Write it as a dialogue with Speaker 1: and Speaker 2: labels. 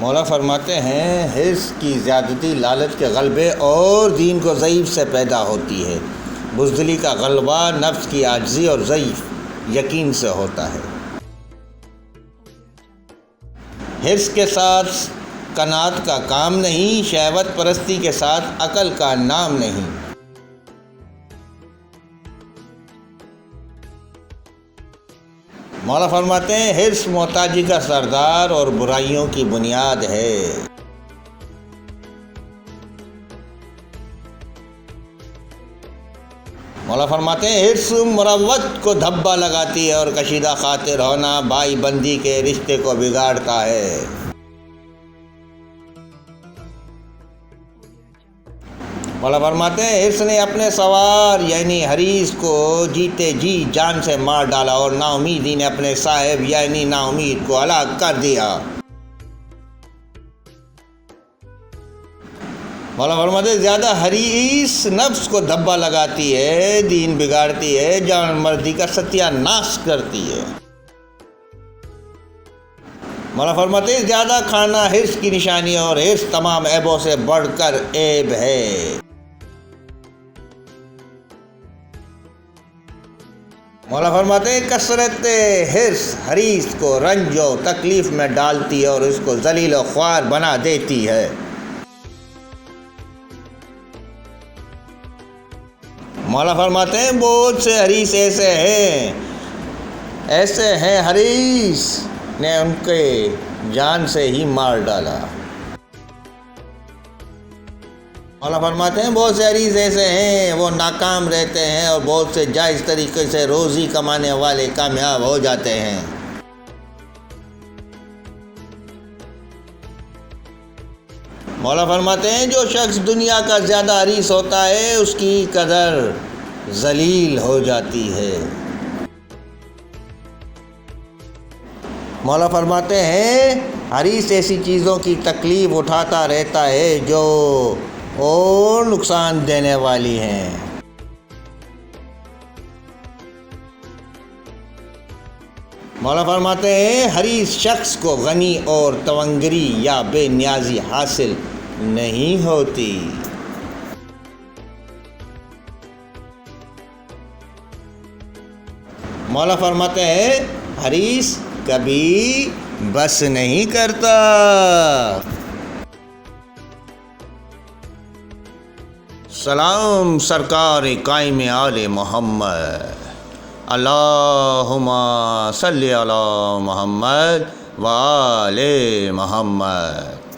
Speaker 1: مولا فرماتے ہیں حرص کی زیادتی لالچ کے غلبے اور دین کو ضعیف سے پیدا ہوتی ہے۔ بزدلی کا غلبہ نفس کی عاجزی اور ضعیف یقین سے ہوتا ہے۔ حرص کے ساتھ قناعت کا کام نہیں، شہوت پرستی کے ساتھ عقل کا نام نہیں۔ مولا فرماتے ہیں حرص محتاجی کا سردار اور برائیوں کی بنیاد ہے۔ مولا فرماتے ہیں حرص مروت کو دھبا لگاتی ہے اور کشیدہ خاطر ہونا بھائی بندی کے رشتے کو بگاڑتا ہے۔ مولا فرماتے ہیں حرص نے اپنے سوار یعنی حریص کو جیتے جی جان سے مار ڈالا اور نا امیدی نے اپنے صاحب یعنی نا امید کو ہلاک کر دیا۔ مولا فرماتے ہیں زیادہ حریص نفس کو دھبا لگاتی ہے، دین بگاڑتی ہے، جان مردی کا ستیہ ناش کرتی ہے۔ مولا فرماتے ہیں زیادہ کھانا حرص کی نشانی اور حرص تمام عیبوں سے بڑھ کر عیب ہے۔ مولا فرماتے ہیں کثرت حرص حریص کو رنج و تکلیف میں ڈالتی ہے اور اس کو ذلیل و خوار بنا دیتی ہے۔ مولا فرماتے ہیں بہت سے حریص ایسے ہیں حریص نے ان کے جان سے ہی مار ڈالا۔ مولا فرماتے ہیں بہت سے حریص ایسے ہیں وہ ناکام رہتے ہیں اور بہت سے جائز طریقے سے روزی کمانے والے کامیاب ہو جاتے ہیں۔ مولا فرماتے ہیں جو شخص دنیا کا زیادہ حریص ہوتا ہے اس کی قدر ذلیل ہو جاتی ہے۔ مولا فرماتے ہیں حریص ایسی چیزوں کی تکلیف اٹھاتا رہتا ہے جو اور نقصان دینے والی ہیں۔ مولا فرماتے ہیں حریص شخص کو غنی اور تونگری یا بے نیازی حاصل نہیں ہوتی۔ مولا فرماتے ہیں حریص کبھی بس نہیں کرتا۔ سلام سرکار قائم آل محمد، اللہم صلی علی محمد و آل محمد۔